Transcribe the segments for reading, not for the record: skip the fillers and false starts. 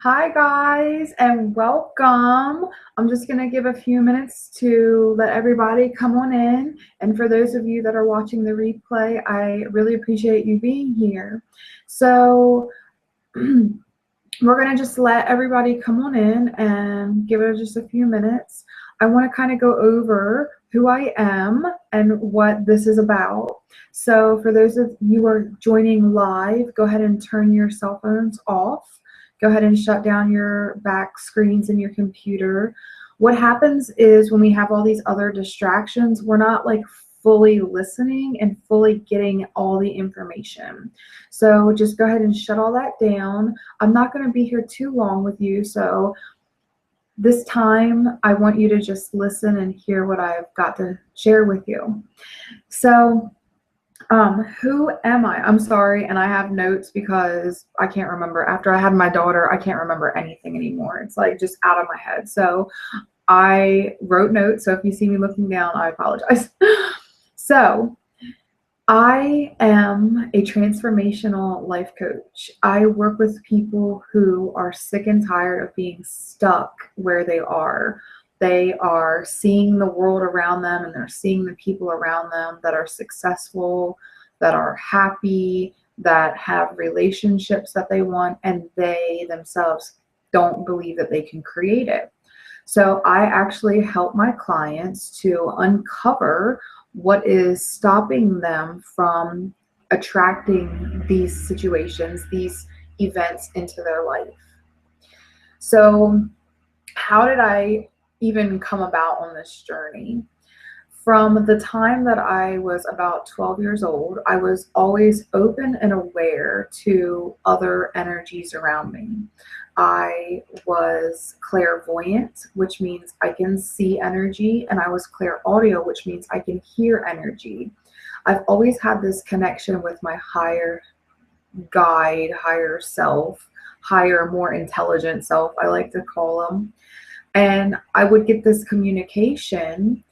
Hi, guys, and welcome. I'm just going to give a few minutes to let everybody come on in. And for those of you that are watching the replay, I really appreciate you being here. So, we're going to just let everybody come on in and give it just a few minutes. I want to kind of go over who I am and what this is about. So, for those of you who are joining live, go ahead and turn your cell phones off. Go ahead and shut down your back screens in your computer. What happens is when we have all these other distractions, we're not like fully listening and fully getting all the information. So just go ahead and shut all that down. I'm not going to be here too long with you, so this time I want you to just listen and hear what I've got to share with you. So who am I? I'm sorry, and I have notes because I can't remember. After I had my daughter, I can't remember anything anymore. It's like just out of my head. So I wrote notes. So if you see me looking down, I apologize. So I am a transformational life coach. I work with people who are sick and tired of being stuck where they are. They are seeing the world around them and they're seeing the people around them that are successful, that are happy, that have relationships that they want, and they themselves don't believe that they can create it. So I actually help my clients to uncover what is stopping them from attracting these situations, these events into their life. So, how did I even come about on this journey? From the time that I was about 12 years old, I was always open and aware to other energies around me. I was clairvoyant, which means I can see energy, and I was clairaudio, which means I can hear energy. I've always had this connection with my higher guide, higher self, higher, more intelligent self, I like to call them. And I would get this communication,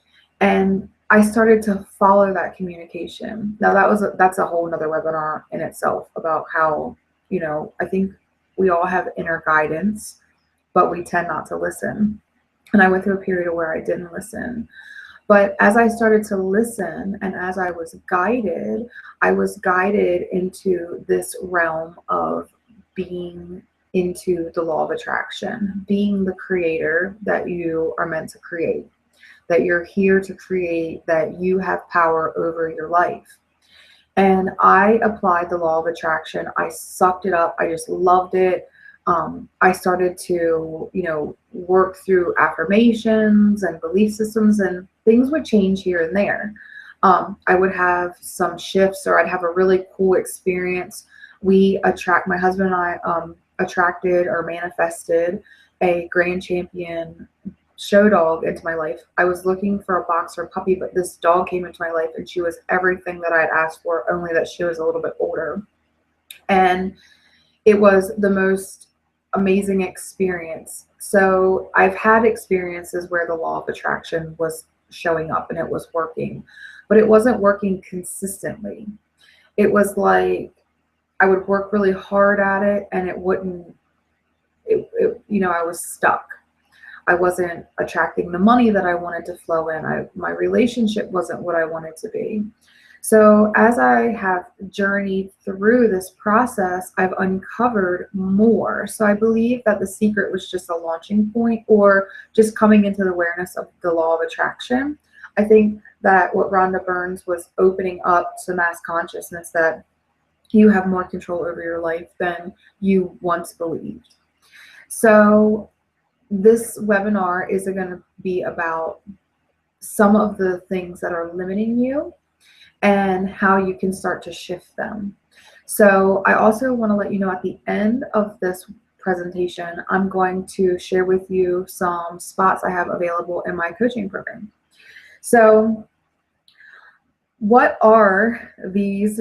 and I started to follow that communication. Now that's a whole nother webinar in itself about how, I think we all have inner guidance, but we tend not to listen. And I went through a period where I didn't listen. But as I started to listen and as I was guided into this realm of being into the law of attraction, being the creator that you are meant to create, that you're here to create, that you have power over your life. And I applied the law of attraction. I sucked it up. I just loved it. I started to, work through affirmations and belief systems, and things would change here and there. I would have some shifts, or I'd have a really cool experience. My husband and I attracted or manifested a grand champion show dog into my life. I was looking for a boxer puppy, but this dog came into my life and she was everything that I had asked for, only that she was a little bit older. And it was the most amazing experience. So I've had experiences where the law of attraction was showing up and it was working, but it wasn't working consistently. It was like I would work really hard at it and I was stuck. I wasn't attracting the money that I wanted to flow in. My relationship wasn't what I wanted to be. So as I have journeyed through this process, I've uncovered more. So I believe that the secret was just a launching point, or just coming into the awareness of the law of attraction. I think that what Rhonda Burns was opening up to mass consciousness, that you have more control over your life than you once believed. So this webinar is going to be about some of the things that are limiting you and how you can start to shift them. So I also want to let you know at the end of this presentation, I'm going to share with you some spots I have available in my coaching program. So what are these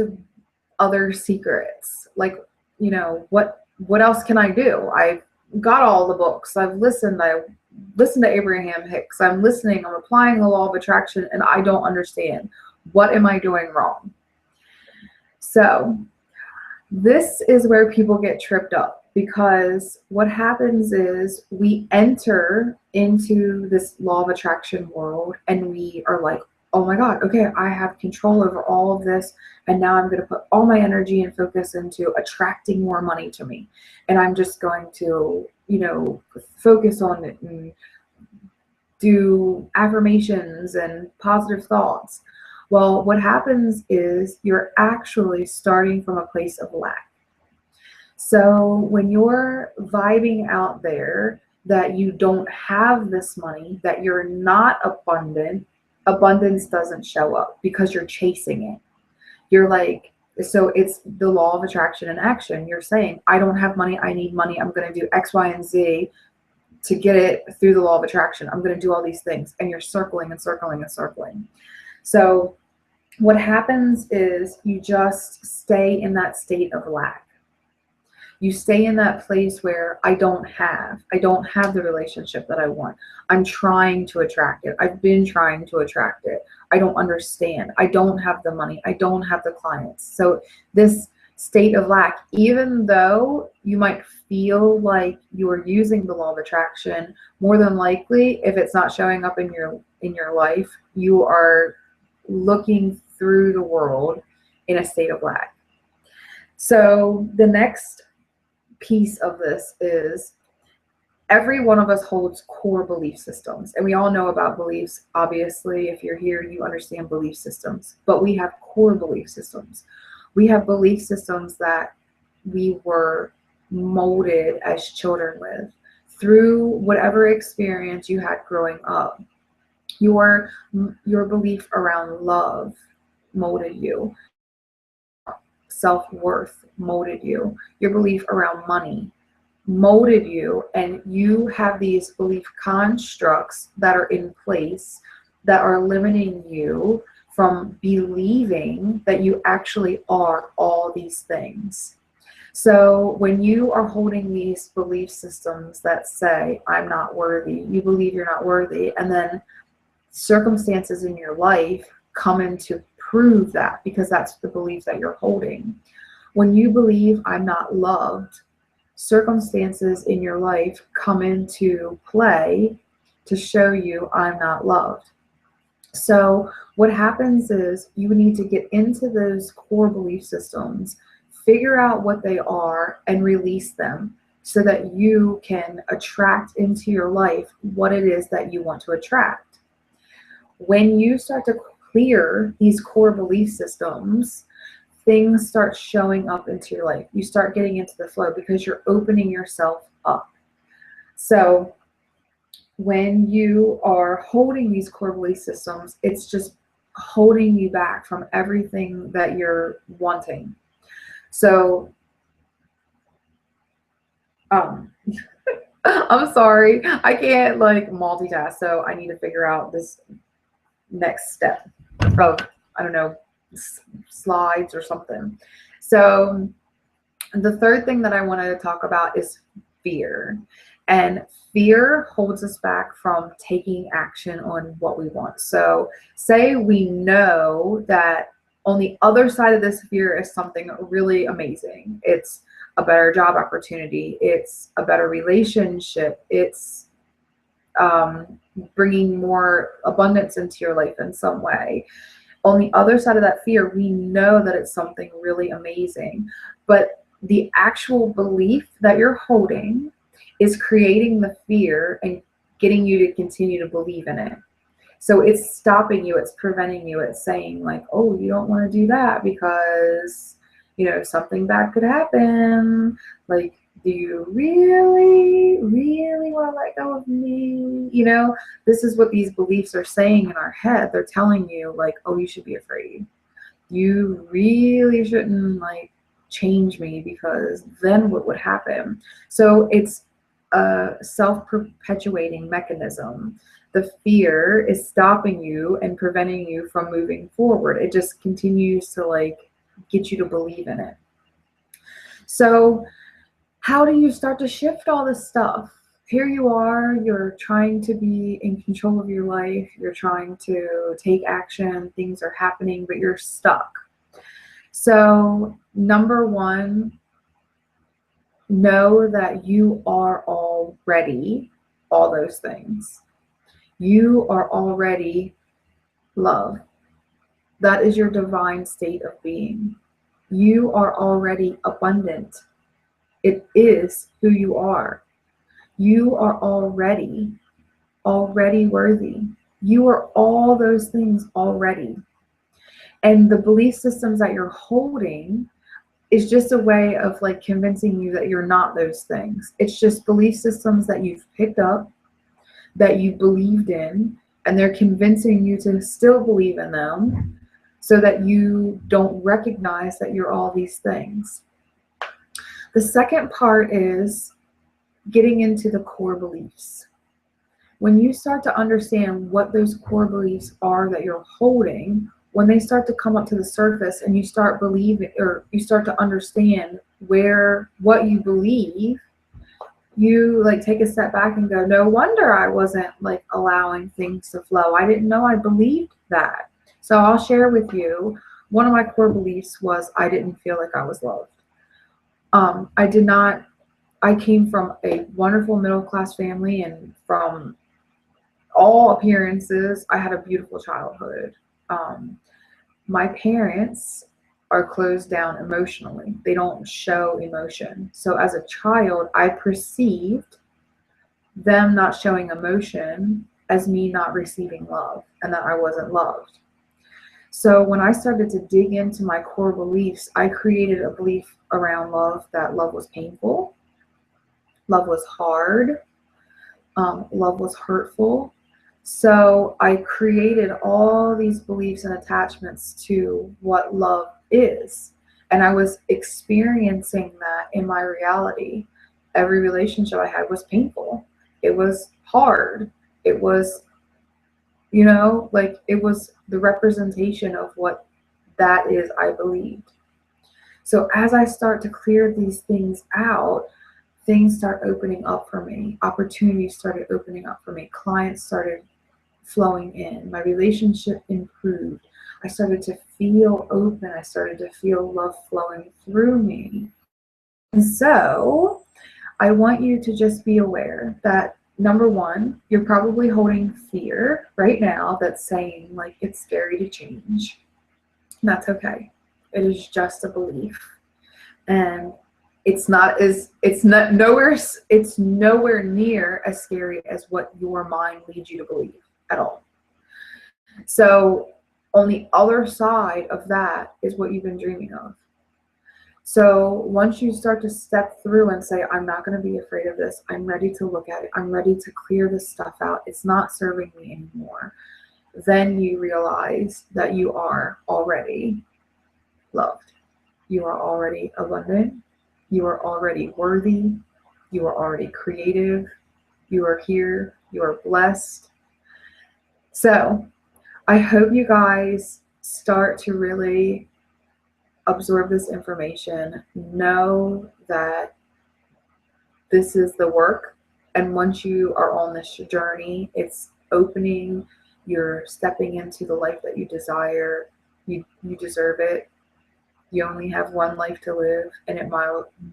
other secrets? Like, what else can I do? I've got all the books. I listened to Abraham Hicks. I'm applying the law of attraction, and I don't understand. What am I doing wrong? So this is where people get tripped up, because what happens is we enter into this law of attraction world and we are like, oh my God, okay, I have control over all of this. And now I'm going to put all my energy and focus into attracting more money to me. And I'm just going to, focus on it and do affirmations and positive thoughts. Well, what happens is you're actually starting from a place of lack. So when you're vibing out there that you don't have this money, that you're not abundant, abundance doesn't show up because you're chasing it. You're like, so it's the law of attraction and action. You're saying, I don't have money, I need money, I'm going to do X, Y, and Z to get it through the law of attraction. I'm going to do all these things. And you're circling and circling and circling. So what happens is you just stay in that state of lack. You stay in that place where I don't have the relationship that I want. I'm trying to attract it. I've been trying to attract it. I don't understand. I don't have the money. I don't have the clients. So this state of lack, even though you might feel like you are using the law of attraction, more than likely, if it's not showing up in your life, you are looking through the world in a state of lack. So the next piece of this is every one of us holds core belief systems, and we all know about beliefs. Obviously, if you're here, you understand belief systems, but we have core belief systems. We have belief systems that we were molded as children with through whatever experience you had growing up. Your belief around love molded you. Self-worth molded you. Your belief around money molded you, and you have these belief constructs that are in place that are limiting you from believing that you actually are all these things. So when you are holding these belief systems that say, I'm not worthy, you believe you're not worthy, and then circumstances in your life come in to prove that, because that's the belief that you're holding. When you believe I'm not loved, circumstances in your life come into play to show you I'm not loved. So what happens is you need to get into those core belief systems, figure out what they are, and release them so that you can attract into your life what it is that you want to attract. When you start to clear these core belief systems, things start showing up into your life. You start getting into the flow because you're opening yourself up. So when you are holding these core belief systems, it's just holding you back from everything that you're wanting. So I'm sorry, I can't multitask, so I need to figure out this next step of, I don't know, slides or something. So the third thing that I wanted to talk about is fear. And fear holds us back from taking action on what we want. So say we know that on the other side of this fear is something really amazing. It's a better job opportunity. It's a better relationship. It's bringing more abundance into your life in some way. On the other side of that fear, we know that it's something really amazing, but the actual belief that you're holding is creating the fear and getting you to continue to believe in it. So it's stopping you, it's preventing you, it's saying like, oh, you don't want to do that because, something bad could happen. Like, do you really, really want to let go of me? This is what these beliefs are saying in our head. They're telling you like, oh, you should be afraid. You really shouldn't change me because then what would happen? So it's a self-perpetuating mechanism. The fear is stopping you and preventing you from moving forward. It just continues to get you to believe in it. So how do you start to shift all this stuff? Here you are, you're trying to be in control of your life, you're trying to take action, things are happening, but you're stuck. So number one, know that you are already all those things. You are already love. That is your divine state of being. You are already abundant. It is who you are. You are already worthy. You are all those things already. And the belief systems that you're holding is just a way of like convincing you that you're not those things. It's just belief systems that you've picked up, that you believed in, and they're convincing you to still believe in them so that you don't recognize that you're all these things. The second part is getting into the core beliefs. When you start to understand what those core beliefs are that you're holding, when they start to come up to the surface and you start believing, or you start to understand what you believe, you like take a step back and go, no wonder I wasn't like allowing things to flow. I didn't know I believed that. So I'll share with you, one of my core beliefs was I didn't feel like I was loved. I came from a wonderful middle class family, and from all appearances, I had a beautiful childhood. My parents are closed down emotionally. They don't show emotion. So as a child, I perceived them not showing emotion as me not receiving love and that I wasn't loved. So when I started to dig into my core beliefs, I created a belief around love that love was painful, love was hard, love was hurtful. So I created all these beliefs and attachments to what love is. And I was experiencing that in my reality. Every relationship I had was painful. It was hard. It was, like it was the representation of what that is I believed. So as I start to clear these things out, things start opening up for me. Opportunities started opening up for me. Clients started flowing in. My relationship improved. I started to feel open. I started to feel love flowing through me. And so I want you to just be aware that, number one, you're probably holding fear right now that's saying like it's scary to change. And that's okay. It is just a belief. And it's nowhere near as scary as what your mind leads you to believe at all. So on the other side of that is what you've been dreaming of. So once you start to step through and say, I'm not going to be afraid of this, I'm ready to look at it, I'm ready to clear this stuff out, it's not serving me anymore, then you realize that you are already loved. You are already abundant. You are already worthy. You are already creative. You are here. You are blessed. So I hope you guys start to really absorb this information. Know that this is the work. And once you are on this journey, it's opening. You're stepping into the life that you desire. You deserve it. You only have one life to live, and it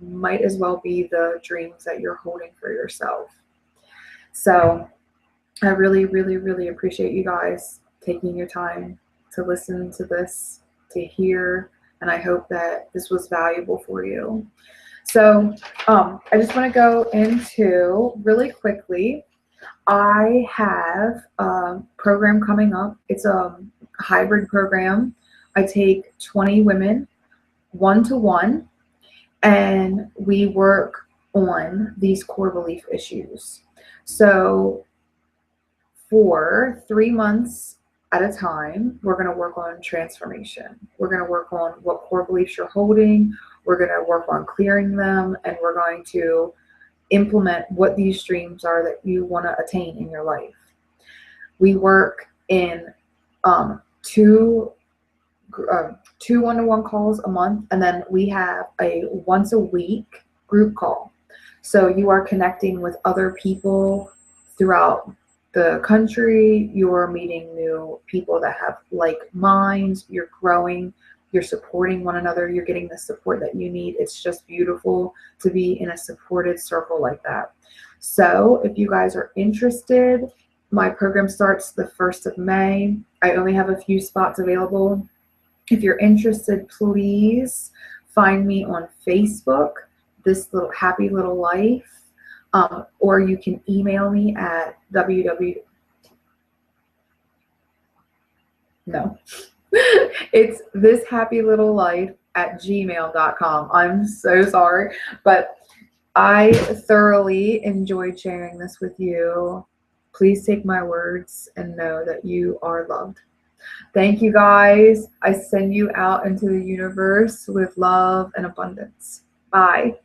might as well be the dreams that you're holding for yourself. So I really, really, really appreciate you guys taking your time to listen to this, to hear, and I hope that this was valuable for you. So I just want to go into really quickly. I have a program coming up. It's a hybrid program. I take 20 women one-to-one, and we work on these core belief issues. So for 3 months at a time, we're going to work on transformation. We're going to work on what core beliefs you're holding. We're going to work on clearing them, and we're going to implement what these dreams are that you want to attain in your life. We work in two one-to-one calls a month, and then we have a once a week group call. So you are connecting with other people throughout the country. You're meeting new people that have like minds. You're growing. you're supporting one another, you're getting the support that you need. It's just beautiful to be in a supported circle like that. So if you guys are interested, my program starts the 1st of May. I only have a few spots available. If you're interested, please find me on Facebook, This Little Happy Little Life, or you can email me at it's thishappylittleife@gmail.com. I'm so sorry, but I thoroughly enjoyed sharing this with you. Please take my words and know that you are loved. Thank you, guys. I send you out into the universe with love and abundance. Bye.